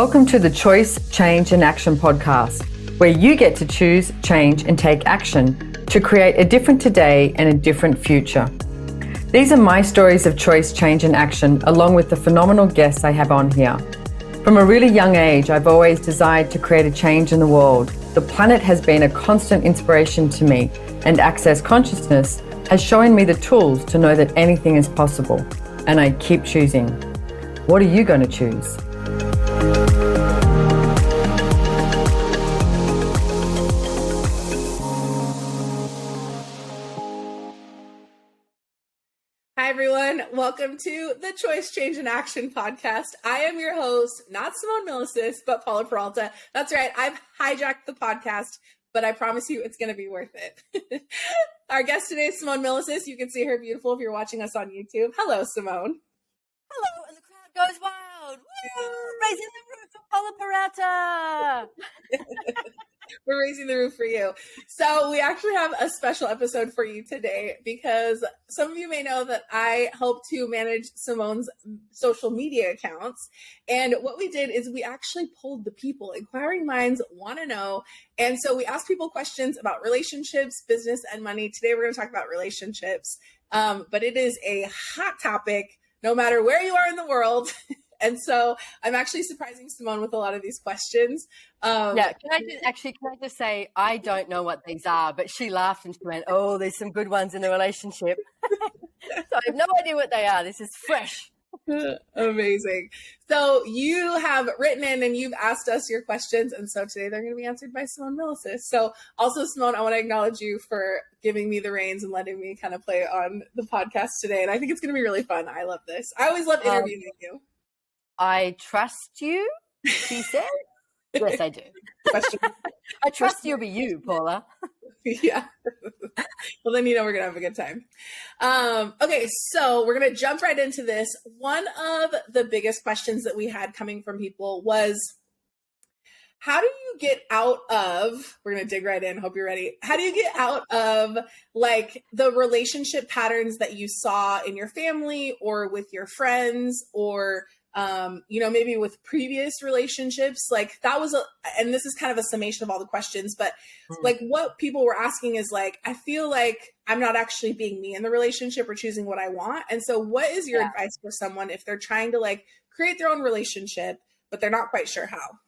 Welcome to the Choice, Change and Action podcast, where you get to choose, change and take action to create a different today and a different future. These are my stories of choice, change and action, along with the phenomenal guests I have on here. From a really young age, I've always desired to create a change in the world. The planet has been a constant inspiration to me, and Access Consciousness has shown me the tools to know that anything is possible. And I keep choosing. What are you going to choose? Hi, everyone. Welcome to the Choice, Change and Action podcast. I am your host, not Simone Milasas, but Paula Peralta. That's right. I've hijacked the podcast, but I promise you it's going to be worth it. Our guest today is Simone Milasas. You can see her beautiful if you're watching us on YouTube. Hello, Simone. Hello, and the crowd goes wild. Woo! Raising the roof of Paula Peralta. We're raising the roof for you. So we actually have a special episode for you today because some of you may know that I help to manage Simone's social media accounts. And what we did is we actually polled the people. Inquiring minds want to know. And so we asked people questions about relationships, business, and money. Today we're going to talk about relationships. But it is a hot topic no matter where you are in the world. And so I'm actually surprising Simone with a lot of these questions. Can I just say, I don't know what these are, but she laughed and she went, oh, there's some good ones in the relationship. So I have no idea what they are. This is fresh. Amazing. So you have written in and you've asked us your questions. And so today they're going to be answered by Simone Milasas. So also, Simone, I want to acknowledge you for giving me the reins and letting me kind of play on the podcast today. And I think it's going to be really fun. I love this. I always love interviewing you. I trust you, she said. Yes, I do. I trust you'll be you, Paula. Yeah. Well, then we're going to have a good time. Okay, so we're going to jump right into this. One of the biggest questions that we had coming from people was, how do you get out of, we're going to dig right in, hope you're ready. How do you get out of like the relationship patterns that you saw in your family or with your friends or maybe with previous relationships? Like that was and this is kind of a summation of all the questions, but like what people were asking is like, I feel like I'm not actually being me in the relationship or choosing what I want. And so what is your advice for someone if they're trying to like create their own relationship, but they're not quite sure how?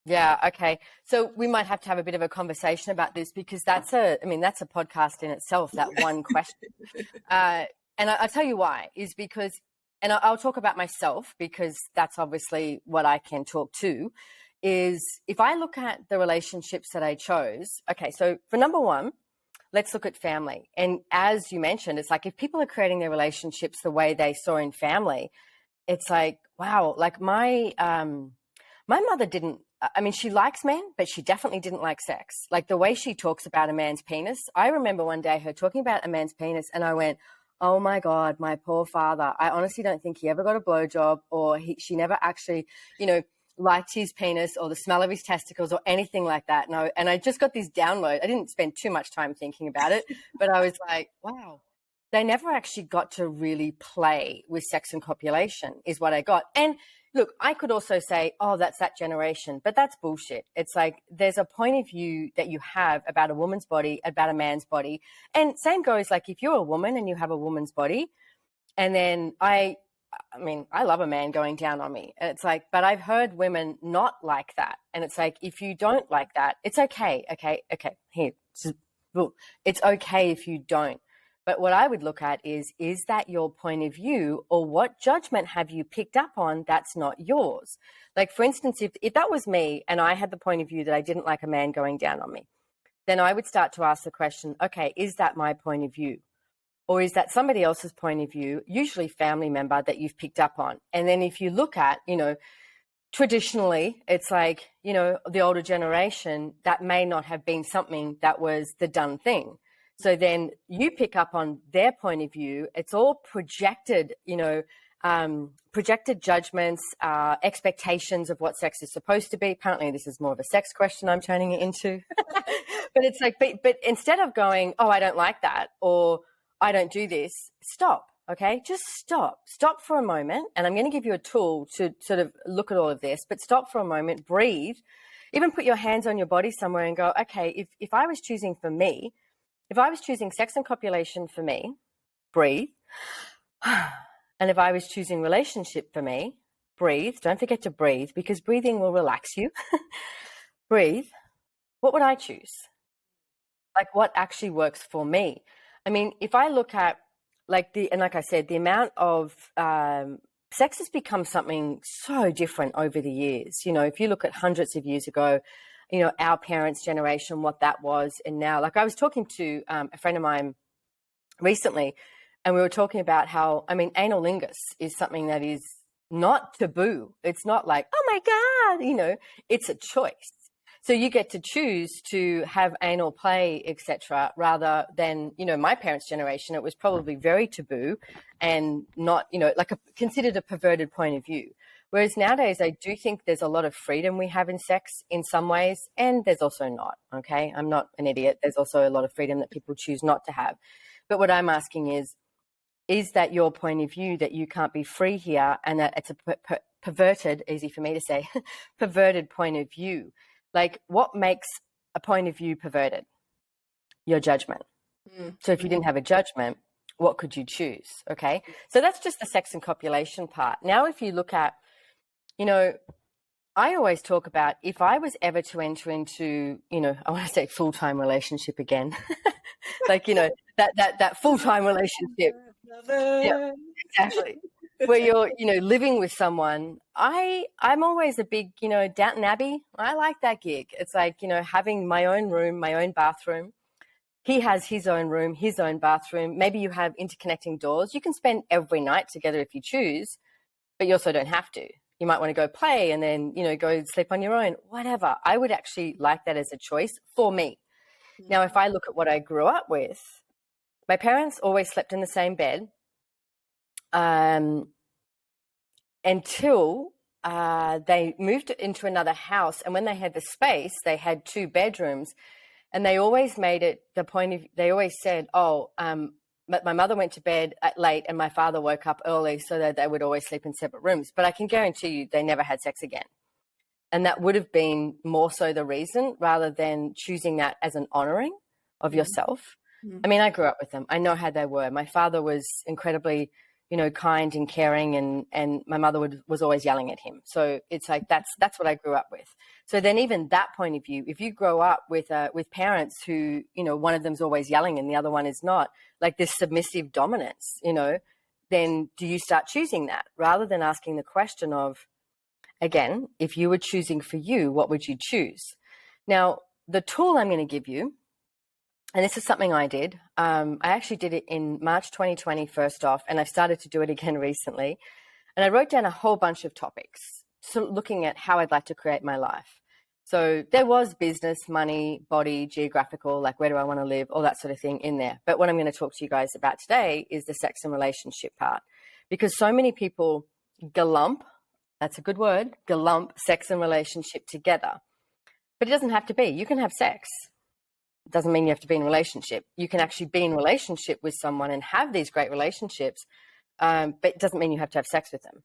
Yeah. Okay. So we might have to have a bit of a conversation about this because that's a podcast in itself, that one question. And I'll tell you why is because, and I'll talk about myself because that's obviously what I can talk to, is if I look at the relationships that I chose, okay, so for number one, let's look at family. And as you mentioned, it's like if people are creating their relationships the way they saw in family, it's like, wow, like my mother didn't, she likes men, but she definitely didn't like sex. Like the way she talks about a man's penis, I remember one day her talking about a man's penis and I went, oh my God, my poor father. I honestly don't think he ever got a blowjob or she never actually, liked his penis or the smell of his testicles or anything like that. And I just got this download. I didn't spend too much time thinking about it, but I was like, wow, they never actually got to really play with sex and copulation is what I got. And look, I could also say, oh, that's that generation, but that's bullshit. It's like there's a point of view that you have about a woman's body, about a man's body. And same goes like if you're a woman and you have a woman's body, and then I love a man going down on me. And it's like, but I've heard women not like that. And it's like, if you don't like that, it's okay. Okay. Here, it's okay if you don't. But what I would look at is that your point of view or what judgment have you picked up on that's not yours? Like, for instance, if that was me and I had the point of view that I didn't like a man going down on me, then I would start to ask the question, okay, is that my point of view? Or is that somebody else's point of view, usually family member that you've picked up on? And then if you look at, traditionally, it's like, the older generation, that may not have been something that was the done thing. So then you pick up on their point of view. It's all projected, projected judgments, expectations of what sex is supposed to be. Apparently, this is more of a sex question I'm turning it into. But it's like, but instead of going, oh, I don't like that, or I don't do this, stop. Okay, just stop for a moment. And I'm going to give you a tool to sort of look at all of this, but stop for a moment, breathe, even put your hands on your body somewhere and go, okay, if I was choosing for me, if I was choosing sex and copulation for me, breathe. And if I was choosing relationship for me, breathe. Don't forget to breathe, because breathing will relax you. Breathe. What would I choose? Like, what actually works for me? I mean, if I look at like I said, the amount of sex has become something so different over the years. You know, if you look at hundreds of years ago, you know, our parents' generation, what that was, and now, like I was talking to a friend of mine recently, and we were talking about how, I mean, analingus is something that is not taboo. It's not like, oh my God, you know, it's a choice. So you get to choose to have anal play, etc., rather than, you know, my parents' generation, it was probably very taboo and not, you know, like considered a perverted point of view. Whereas nowadays, I do think there's a lot of freedom we have in sex in some ways, and there's also not, okay? I'm not an idiot. There's also a lot of freedom that people choose not to have. But what I'm asking is that your point of view, that you can't be free here, and that it's a perverted, easy for me to say, perverted point of view? Like, what makes a point of view perverted? Your judgment. So if you didn't have a judgment, what could you choose? Okay. So that's just the sex and copulation part. Now, if you look at, you know, I always talk about, if I was ever to enter into, you know, I want to say full-time relationship again, like, you know, that full-time relationship. Yeah, exactly. Where you're, you know, living with someone. I'm always a big, you know, Downton Abbey. I like that gig. It's like, you know, having my own room, my own bathroom. He has his own room, his own bathroom. Maybe you have interconnecting doors. You can spend every night together if you choose, but you also don't have to. You might want to go play and then, you know, go sleep on your own, whatever. I would actually like that as a choice for me. Now, if I look at what I grew up with, my parents always slept in the same bed. Until they moved into another house. And when they had the space, they had 2 bedrooms. And they always made it the point of, they always said, but my mother went to bed at late and my father woke up early, so that they would always sleep in separate rooms. But I can guarantee you they never had sex again. And that would have been more so the reason, rather than choosing that as an honoring of yourself. I mean, I grew up with them. I know how they were. My father was incredibly, you know, kind and caring, and my mother was always yelling at him. So it's like, that's what I grew up with. So then even that point of view, if you grow up with parents who, you know, one of them's always yelling and the other one is not, like this submissive dominance, you know, then do you start choosing that, rather than asking the question of, again, if you were choosing for you, what would you choose? Now, the tool I'm going to give you, and this is something I did. I actually did it in March 2020, first off, and I've started to do it again recently. And I wrote down a whole bunch of topics, so looking at how I'd like to create my life. So there was business, money, body, geographical, like where do I want to live, all that sort of thing in there. But what I'm going to talk to you guys about today is the sex and relationship part, because so many people galump, that's a good word, galump sex and relationship together. But it doesn't have to be. You can have sex. It doesn't mean you have to be in a relationship. You can actually be in a relationship with someone and have these great relationships, but it doesn't mean you have to have sex with them.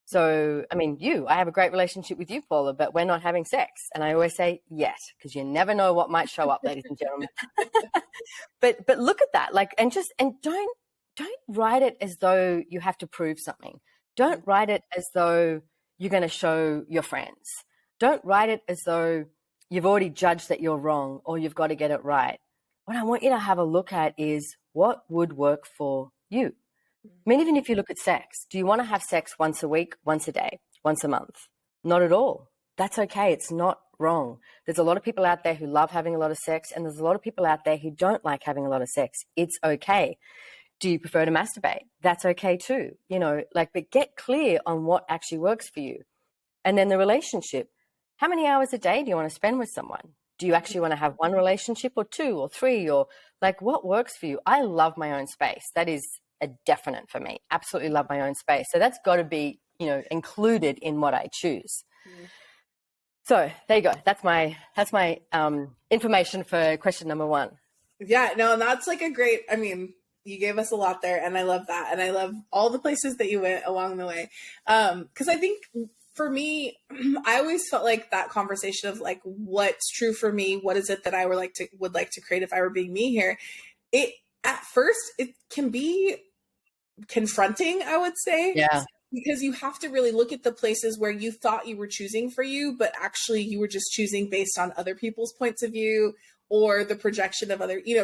So, I mean, I have a great relationship with you, Paula, but we're not having sex. And I always say yes, because you never know what might show up, ladies and gentlemen. but look at that, like, and don't write it as though you have to prove something. Don't write it as though you're going to show your friends. Don't write it as though you've already judged that you're wrong or you've got to get it right. What I want you to have a look at is what would work for you. I mean, even if you look at sex, do you want to have sex once a week, once a day, once a month? Not at all. That's okay. It's not wrong. There's a lot of people out there who love having a lot of sex, and there's a lot of people out there who don't like having a lot of sex. It's okay. Do you prefer to masturbate? That's okay too. You know, like, but get clear on what actually works for you. And then the relationship. How many hours a day do you want to spend with someone? Do you actually want to have one relationship or 2 or 3, or like, what works for you? I love my own space. That is a definite for me. Absolutely love my own space. So that's got to be, you know, included in what I choose. So there you go. That's my information for question number 1. Yeah, no, and that's like a great, I mean, You gave us a lot there, and I love that. And I love all the places that you went along the way. Because I think for me, I always felt like that conversation of like, what's true for me? What is it that I would like to create if I were being me here? At first, it can be confronting, I would say. Yeah. Because you have to really look at the places where you thought you were choosing for you, but actually you were just choosing based on other people's points of view or the projection of other, you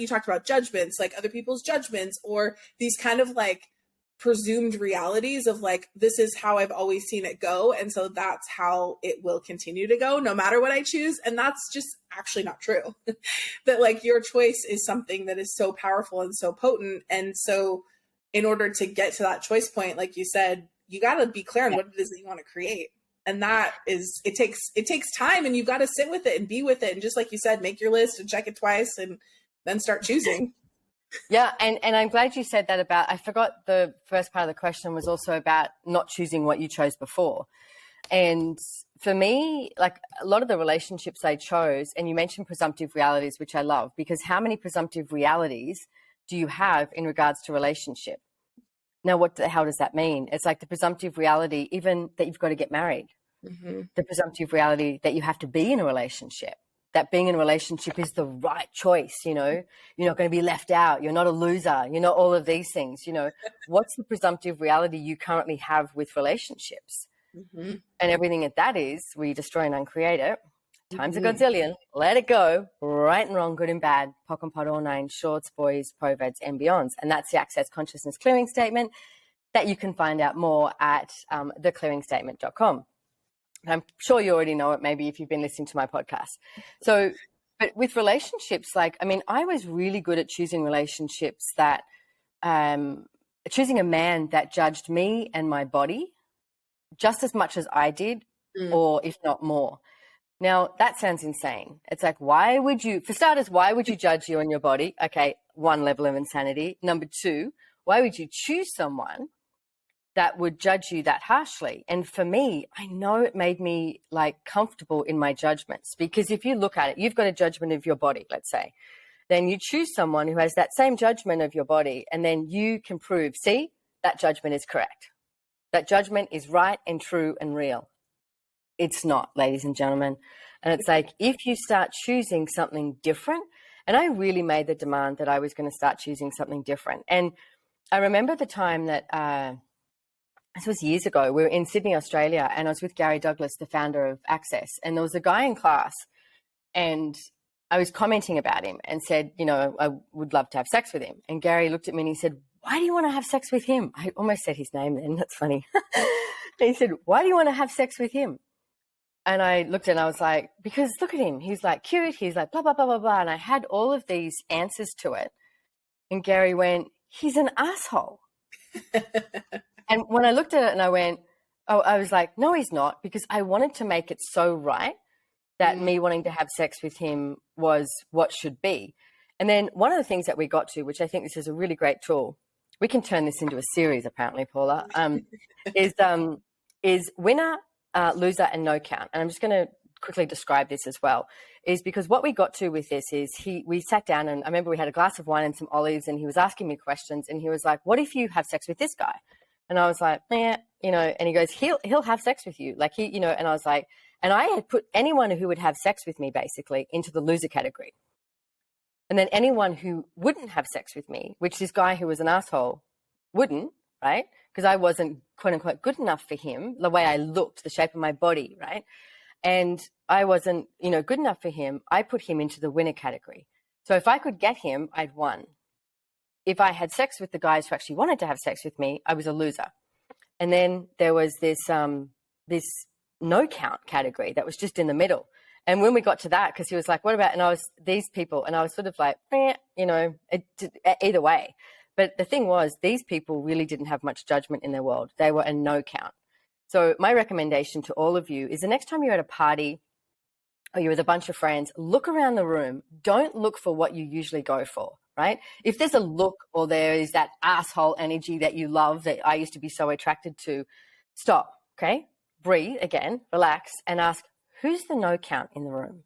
talked about judgments, like other people's judgments, or these kind of like presumed realities of like, this is how I've always seen it go. And so that's how it will continue to go no matter what I choose. And that's just actually not true. That like your choice is something that is so powerful and so potent. And so in order to get to that choice point, like you said, you got to be clear on what it is that you want to create. And that is, it takes time, and you've got to sit with it and be with it. And just like you said, make your list and check it twice and then start choosing. Yeah. And I'm glad you said that about, I forgot the first part of the question was also about not choosing what you chose before. And for me, like a lot of the relationships I chose, and you mentioned presumptive realities, which I love, because how many presumptive realities do you have in regards to relationship? Now, what the hell does that mean? It's like the presumptive reality, even that you've got to get married, the presumptive reality that you have to be in a relationship, that being in a relationship is the right choice. You're not going to be left out. You're not a loser. You're not all of these things. What's the presumptive reality you currently have with relationships? And everything that is, we destroy and uncreate it. Times a godzillion, let it go, right and wrong, good and bad, POC and POD all nine, shorts, boys, POVEDs, and beyonds. And that's the Access Consciousness Clearing Statement that you can find out more at theclearingstatement.com. I'm sure you already know it, maybe if you've been listening to my podcast. So, but with relationships, I was really good at choosing relationships that, choosing a man that judged me and my body just as much as I did, or if not more. Now, that sounds insane. It's like, for starters, why would you judge you and your body? Okay, one level of insanity. Number two, why would you choose someone that would judge you that harshly? And for me, I know it made me comfortable in my judgments, because if you look at it, you've got a judgment of your body, let's say. Then you choose someone who has that same judgment of your body, and then you can prove, see, that judgment is correct. That judgment is right and true and real. It's not, ladies and gentlemen. And it's like, if you start choosing something different, and I really made the demand that I was going to start choosing something different. And I remember the time that, this was years ago, we were in Sydney, Australia, and I was with Gary Douglas, the founder of Access. And there was a guy in class, and I was commenting about him and said, I would love to have sex with him. And Gary looked at me and he said, why do you want to have sex with him? I almost said his name then. That's funny. He said, why do you want to have sex with him? And I looked and I was like, because look at him. He's like cute. He's like blah, blah, blah, blah, blah. And I had all of these answers to it. And Gary went, he's an asshole. And when I looked at it and I went, I was like, no, he's not, because I wanted to make it so right that me wanting to have sex with him was what should be. And then one of the things that we got to, which I think this is a really great tool, we can turn this into a series apparently, Paula, is winner, loser, and no count. And I'm just going to quickly describe this as well, is because what we got to with this is we sat down, and I remember we had a glass of wine and some olives, and he was asking me questions, and he was like, what if you have sex with this guy? And I was like, and he goes, he'll have sex with you. And I was like, and I had put anyone who would have sex with me basically into the loser category. And then anyone who wouldn't have sex with me, which this guy who was an asshole wouldn't, right? Because I wasn't, quote unquote, good enough for him, the way I looked, the shape of my body, right? And I wasn't, good enough for him. I put him into the winner category. So if I could get him, I'd won. If I had sex with the guys who actually wanted to have sex with me, I was a loser. And then there was this no count category that was just in the middle. And when we got to that, because he was like, what about, and I was these people, and I was sort of like, either way. But the thing was, these people really didn't have much judgment in their world. They were a no count. So my recommendation to all of you is the next time you're at a party or you're with a bunch of friends, look around the room. Don't look for what you usually go for, right? If there's a look or there is that asshole energy that you love that I used to be so attracted to, stop, okay? Breathe again, relax, and ask, who's the no count in the room?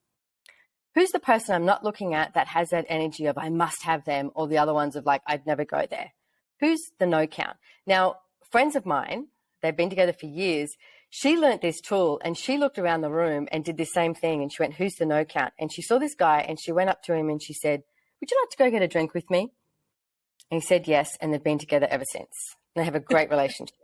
who's the person I'm not looking at that has that energy of I must have them, or the other ones of like, I'd never go there? Who's the no count? Now, friends of mine, they've been together for years. She learnt this tool and she looked around the room and did the same thing. And she went, who's the no count? And she saw this guy and she went up to him and she said, would you like to go get a drink with me? And he said yes. And they've been together ever since. And they have a great relationship.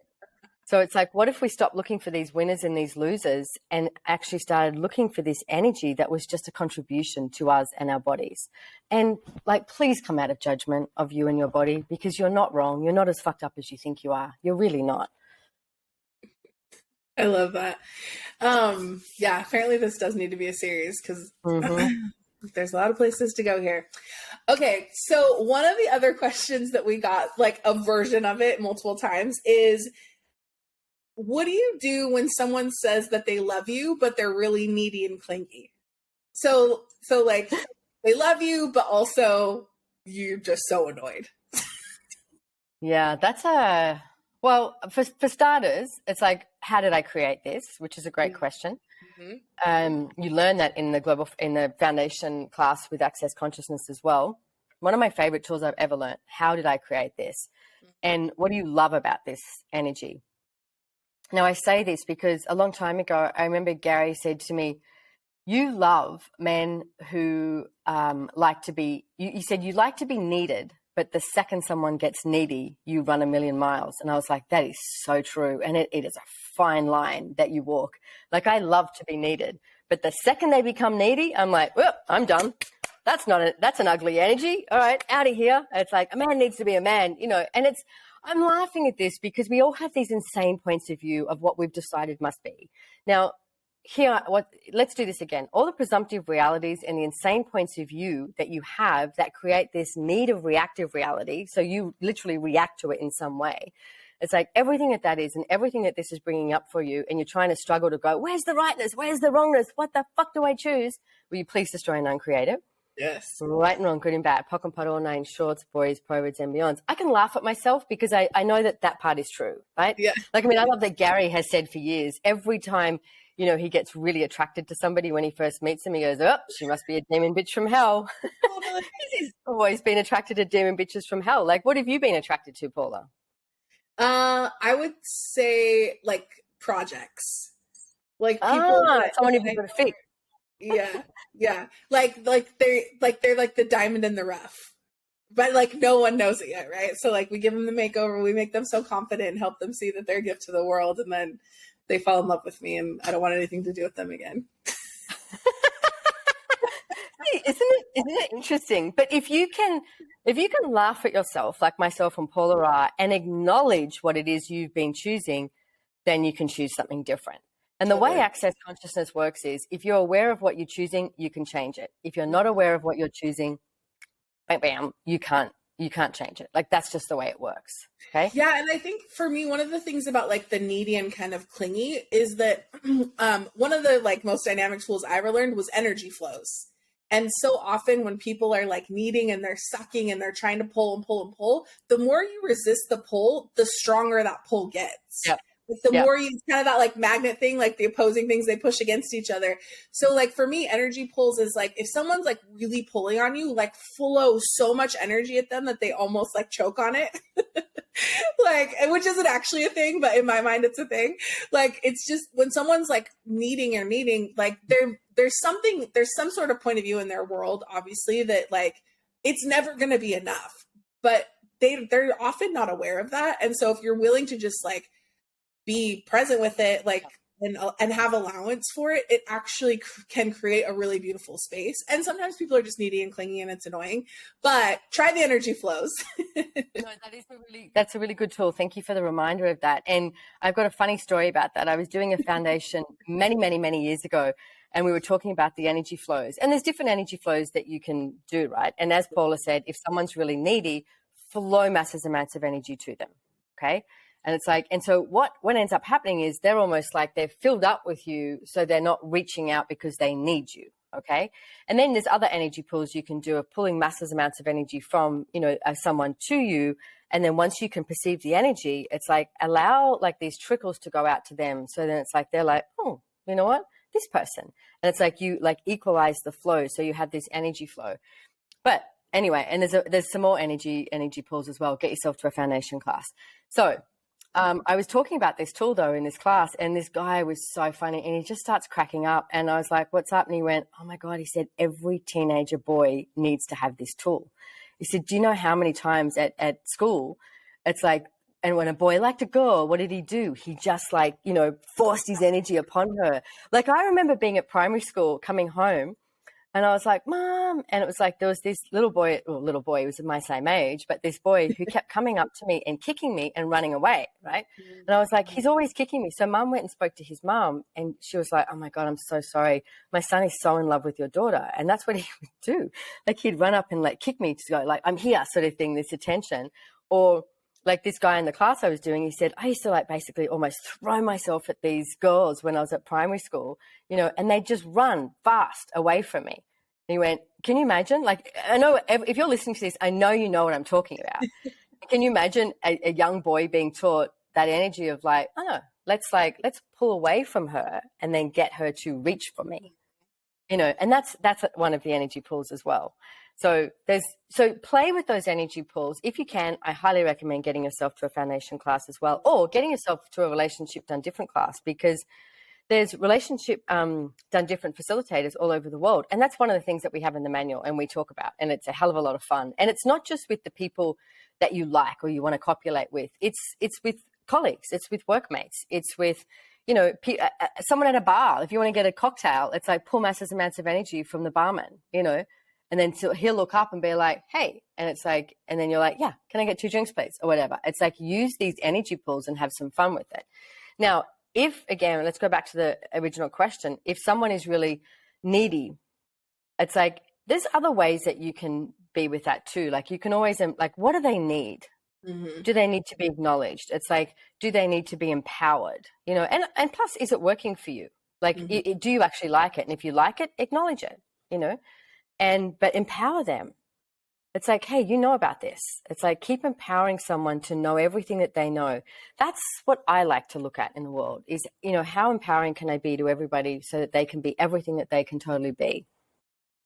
So it's like, what if we stopped looking for these winners and these losers and actually started looking for this energy that was just a contribution to us and our bodies? And like, please come out of judgment of you and your body, because you're not wrong. You're not as fucked up as you think you are. You're really not. I love that. Yeah, apparently this does need to be a series because there's a lot of places to go here. Okay, so one of the other questions that we got, like a version of it multiple times, is what do you do when someone says that they love you, but they're really needy and clingy? So like they love you, but also you're just so annoyed. Yeah, that's well, for starters, it's like, how did I create this? Which is a great question. You learn that in the foundation class with Access Consciousness as well. One of my favorite tools I've ever learned. How did I create this? And what do you love about this energy? Now, I say this because a long time ago, I remember Gary said to me, you love men who like to be, you said you like to be needed, but the second someone gets needy, you run a million miles. And I was like, that is so true. And it is a fine line that you walk. Like, I love to be needed, but the second they become needy, I'm like, well, I'm done. That's an ugly energy. All right, out of here. It's like, a man needs to be a man, and I'm laughing at this because we all have these insane points of view of what we've decided must be. Now, let's do this again. All the presumptive realities and the insane points of view that you have that create this need of reactive reality, so you literally react to it in some way. It's like everything that is and everything that this is bringing up for you, and you're trying to struggle to go, where's the rightness? Where's the wrongness? What the fuck do I choose? Will you please destroy and uncreate it? Yes. Right and wrong, good and bad, pock and pot, all nine shorts, boys, provids, and beyonds. I can laugh at myself because I know that part is true, right? Yeah. Like, I love that Gary has said for years, every time, he gets really attracted to somebody when he first meets them, he goes, oh, she must be a demon bitch from hell. He's always been attracted to demon bitches from hell. Like, what have you been attracted to, Paula? I would say like projects, like people. Someone who's got a fit. Yeah. Like they're like the diamond in the rough, but like no one knows it yet, right? So like we give them the makeover, we make them so confident and help them see that they're a gift to the world, and then they fall in love with me, and I don't want anything to do with them again. Isn't it interesting? But if you can laugh at yourself, like myself and Paula are, and acknowledge what it is you've been choosing, then you can choose something different. And the way Access Consciousness works is, if you're aware of what you're choosing, you can change it. If you're not aware of what you're choosing, bam, bam, you can't change it. Like, that's just the way it works. Okay. Yeah. And I think for me, one of the things about like the needy and kind of clingy is that one of the like most dynamic tools I ever learned was energy flows. And so often when people are like needing and they're sucking and they're trying to pull and pull and pull, the more you resist the pull, the stronger that pull gets. Yep. Like the more you, kind of that like magnet thing, like the opposing things, they push against each other. So like for me, energy pulls is like, if someone's like really pulling on you, like flow so much energy at them that they almost like choke on it. Like, which isn't actually a thing, but in my mind, it's a thing. Like, it's just when someone's like needing, like there's some sort of point of view in their world, obviously, that like, it's never going to be enough, but they're often not aware of that. And so if you're willing to just like be present with it, like, and have allowance for it, it actually can create a really beautiful space. And sometimes people are just needy and clingy and it's annoying, but try the energy flows. No, that's a really good tool. Thank you for the reminder of that. And I've got a funny story about that. I was doing a foundation many years ago, and we were talking about the energy flows. And there's different energy flows that you can do, right? And as Paula said, if someone's really needy, flow massive amounts of energy to them, okay? And it's like, and so what ends up happening is they're almost like they're filled up with you, so they're not reaching out because they need you, okay? And then there's other energy pulls you can do of pulling massive amounts of energy from, someone to you. And then once you can perceive the energy, it's like allow like these trickles to go out to them. So then it's like, they're like, oh, you know what? this person. And it's like you like equalize the flow. So you have this energy flow. But anyway, and there's some more energy pools as well. Get yourself to a foundation class. So I was talking about this tool though in this class, and this guy was so funny, and he just starts cracking up, and I was like, what's up? And he went, oh my God, he said, every teenager boy needs to have this tool. He said, do you know how many times at school it's like, and when a boy liked a girl, what did he do? He just like, you know, forced his energy upon her. Like I remember being at primary school, coming home, and I was like, Mom. And it was like, there was this little boy, he was my same age, but this boy who kept coming up to me and kicking me and running away, right? And I was like, he's always kicking me. So Mom went and spoke to his mom, and she was like, oh my God, I'm so sorry. My son is so in love with your daughter. And that's what he would do. Like he'd run up and like kick me to go like, I'm here sort of thing, this attention. Or like this guy in the class I was doing, he said, I used to like basically almost throw myself at these girls when I was at primary school, you know, and they'd just run fast away from me. And he went, can you imagine? Like, I know if you're listening to this, I know you know what I'm talking about. Can you imagine a young boy being taught that energy of like, oh, let's pull away from her and then get her to reach for me, you know, and that's one of the energy pools as well. So play with those energy pools. If you can, I highly recommend getting yourself to a foundation class as well, or getting yourself to a relationship done different class, because there's relationship done different facilitators all over the world. And that's one of the things that we have in the manual and we talk about. And it's a hell of a lot of fun. And it's not just with the people that you like or you want to copulate with. It's with colleagues. It's with workmates. It's with, you know, someone at a bar. If you want to get a cocktail, it's like pull massive amounts of energy from the barman, you know. And then he'll look up and be like, hey, and it's like, and then you're like, yeah, can I get 2 drinks, please? Or whatever. It's like, use these energy pools and have some fun with it. Now, if, again, let's go back to the original question, if someone is really needy, it's like, there's other ways that you can be with that too. Like you can always, like, what do they need? Mm-hmm. Do they need to be acknowledged? It's like, do they need to be empowered? You know, and plus, is it working for you? Like, mm-hmm. Do you actually like it? And if you like it, acknowledge it, you know? But empower them. It's like, hey, you know about this. It's like, keep empowering someone to know everything that they know. That's what I like to look at in the world is, you know, how empowering can I be to everybody so that they can be everything that they can totally be?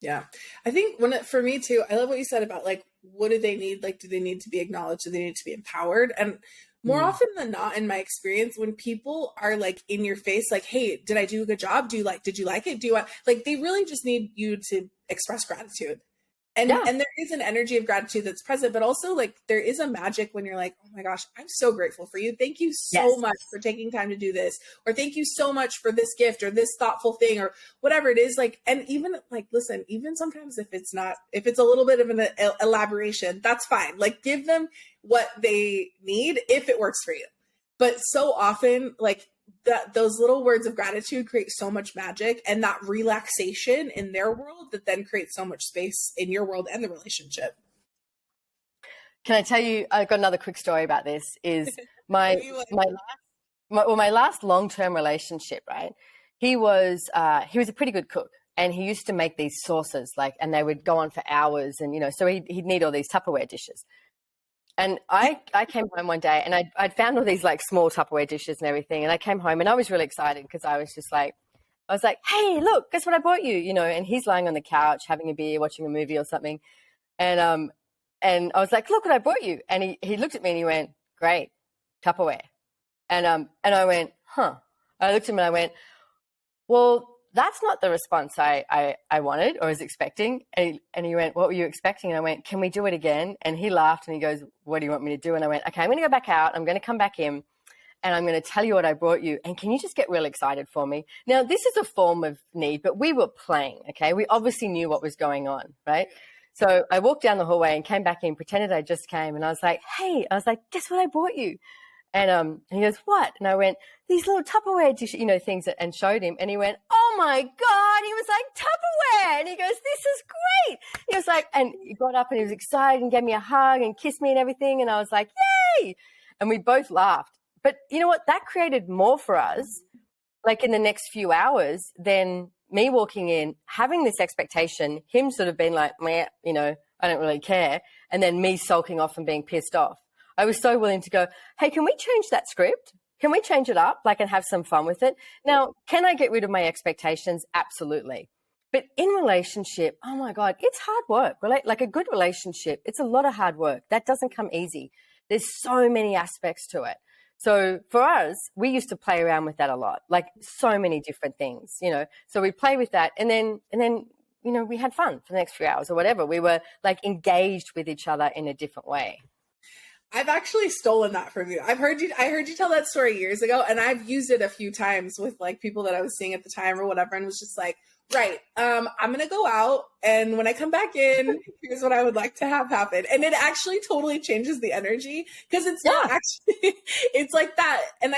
Yeah. I think for me too, I love what you said about like, what do they need? Like, do they need to be acknowledged? Do they need to be empowered? And more often than not, in my experience, when people are like in your face, like, hey, did I do a good job? Did you like it? Like, they really just need you to express gratitude. And there is an energy of gratitude that's present, but also like there is a magic when you're like, oh my gosh, I'm so grateful for you. Thank you so much for taking time to do this, or thank you so much for this gift or this thoughtful thing or whatever it is. Like, and even like, listen, even sometimes if it's a little bit of an elaboration, that's fine. Like give them what they need if it works for you. But so often like those little words of gratitude create so much magic and that relaxation in their world that then creates so much space in your world and the relationship. Can I tell you, I've got another quick story about this is my last long-term relationship, right? He was a pretty good cook and he used to make these sauces and they would go on for hours and, you know, so he'd need all these Tupperware dishes. And I came home one day and I'd found all these like small Tupperware dishes and everything. And I came home and I was really excited because I was like, hey, look, guess what I bought you? You know, and he's lying on the couch having a beer, watching a movie or something. And I was like, look what I bought you. And he looked at me and he went, great, Tupperware. And I went, huh. I looked at him and I went, well, that's not the response I wanted or was expecting. And he went, what were you expecting? And I went, can we do it again? And he laughed and he goes, what do you want me to do? And I went, okay, I'm going to go back out. I'm going to come back in and I'm going to tell you what I brought you. And can you just get real excited for me? Now, this is a form of need, but we were playing, okay? We obviously knew what was going on, right? So I walked down the hallway and came back in, pretended I just came. And I was like, hey, guess what I brought you? And he goes, what? And I went, these little Tupperware dish, you know, things, and showed him. And he went, oh my God. He was like, Tupperware. And he goes, this is great. He was like, and he got up and he was excited and gave me a hug and kissed me and everything. And I was like, yay. And we both laughed. But you know what? That created more for us, like in the next few hours, than me walking in, having this expectation, him sort of being like, meh, you know, I don't really care. And then me sulking off and being pissed off. I was so willing to go, hey, can we change that script? can we change it up, like, and have some fun with it? Now, can I get rid of my expectations? Absolutely. But in relationship, oh my God, it's hard work. Like a good relationship, it's a lot of hard work. That doesn't come easy. There's so many aspects to it. So for us, we used to play around with that a lot, like so many different things, you know. So we play with that, and then, you know, we had fun for the next few hours or whatever. We were like engaged with each other in a different way. I've actually stolen that from you. I heard you tell that story years ago, and I've used it a few times with like people that I was seeing at the time or whatever, and was just like, right, I'm going to go out, and when I come back in, here's what I would like to have happen. And it actually totally changes the energy, because it's not actually, it's like that. And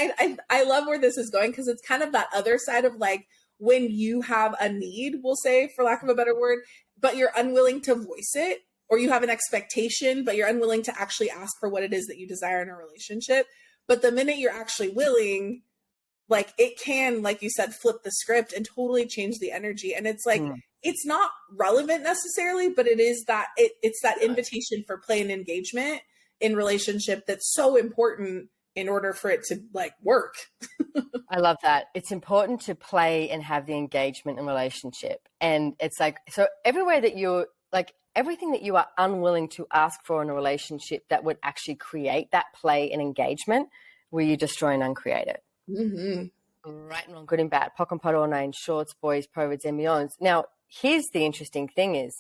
I love where this is going, because it's kind of that other side of like, when you have a need, we'll say, for lack of a better word, but you're unwilling to voice it, or you have an expectation, but you're unwilling to actually ask for what it is that you desire in a relationship. But the minute you're actually willing, like, it can, like you said, flip the script and totally change the energy. And it's like, it's not relevant necessarily, but it is that it's that invitation for play and engagement in relationship that's so important in order for it to like work. I love that. It's important to play and have the engagement in relationship. And it's like, so everywhere that you're like, everything that you are unwilling to ask for in a relationship that would actually create that play and engagement, will you destroy and uncreate it? Mm-hmm. Right and wrong, good and bad, pock and pot, all nine, shorts, boys, perverts, and beyonds. Now, here's the interesting thing is,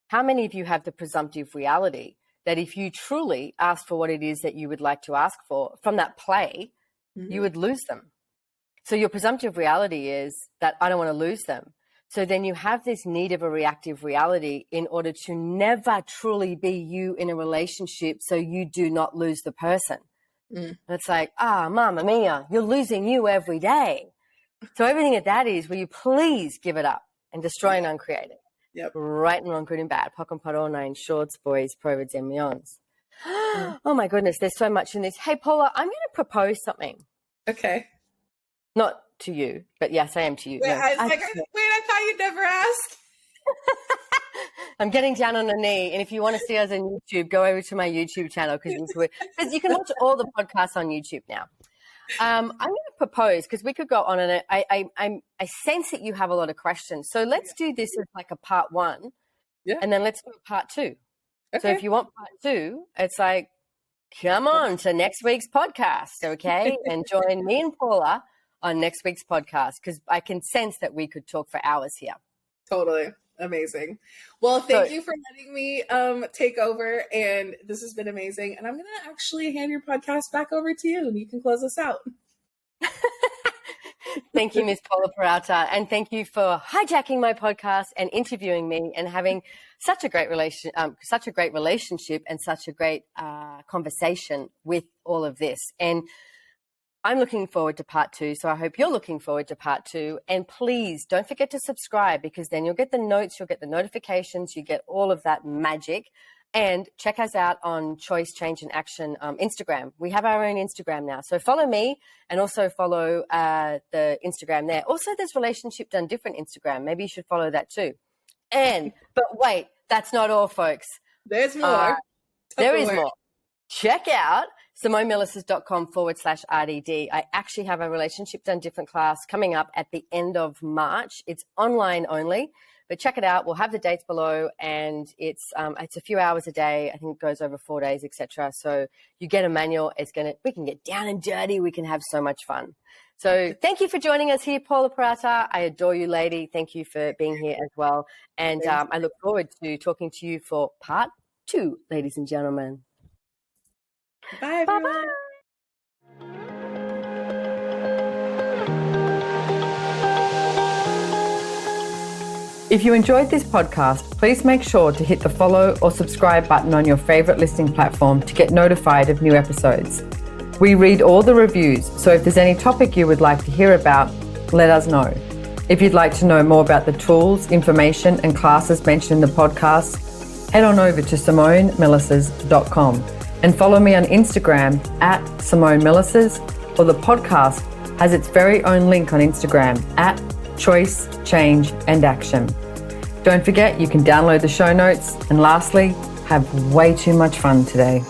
how many of you have the presumptive reality that if you truly ask for what it is that you would like to ask for from that play, you would lose them? So your presumptive reality is that I don't want to lose them. So then you have this need of a reactive reality in order to never truly be you in a relationship, so you do not lose the person. And it's like, mamma mia, you're losing you every day. So everything that is, will you please give it up and destroy and uncreate it? Yep. Right and wrong, good and bad, pock and pot, all nine, shorts, boys, perverts, and beyonds. Oh my goodness, there's so much in this. Hey, Paula, I'm going to propose something. Okay. Not to you, but yes, I am to you. Wait, no, I thought you'd never ask. I'm getting down on a knee, and if you want to see us on YouTube, go over to my YouTube channel, because you can watch all the podcasts on YouTube now. I'm going to propose, because we could go on, and I sense that you have a lot of questions. So let's do this as like a part one, and then let's do a part two. Okay. So if you want part two, it's like, come on to next week's podcast, okay? And join me and Paula on next week's podcast, because I can sense that we could talk for hours here. Totally. Amazing. Well, thank you for letting me take over, and this has been amazing. And I'm going to actually hand your podcast back over to you, and you can close us out. Thank you, Miss Paula Peralta, and thank you for hijacking my podcast and interviewing me and having such a great relationship and such a great conversation with all of this. And I'm looking forward to part two, so I hope you're looking forward to part two. And please don't forget to subscribe, because then you'll get the notes, you'll get the notifications, you get all of that magic. And check us out on Choice, Change, and Action Instagram. We have our own Instagram now. So follow me, and also follow the Instagram there. Also, there's Relationship Done Different Instagram. Maybe you should follow that too. But wait, that's not all, folks. There's more. There is more. Check out SimoneMilasas.com/RDD. I actually have a Relationship Done Different class coming up at the end of March. It's online only, but check it out. We'll have the dates below, and it's a few hours a day. I think it goes over 4 days, etc. So you get a manual. We can get down and dirty. We can have so much fun. So thank you for joining us here, Paula Peralta. I adore you, lady. Thank you for being here as well. And I look forward to talking to you for part two, ladies and gentlemen. Bye, everyone. Bye-bye. If you enjoyed this podcast, please make sure to hit the follow or subscribe button on your favorite listening platform to get notified of new episodes. We read all the reviews, so if there's any topic you would like to hear about, let us know. If you'd like to know more about the tools, information, and classes mentioned in the podcast, head on over to SimoneMilasas.com. and follow me on Instagram at Simone Milasas, or the podcast has its very own link on Instagram at Choice, Change, and Action. Don't forget, you can download the show notes, and lastly, have way too much fun today.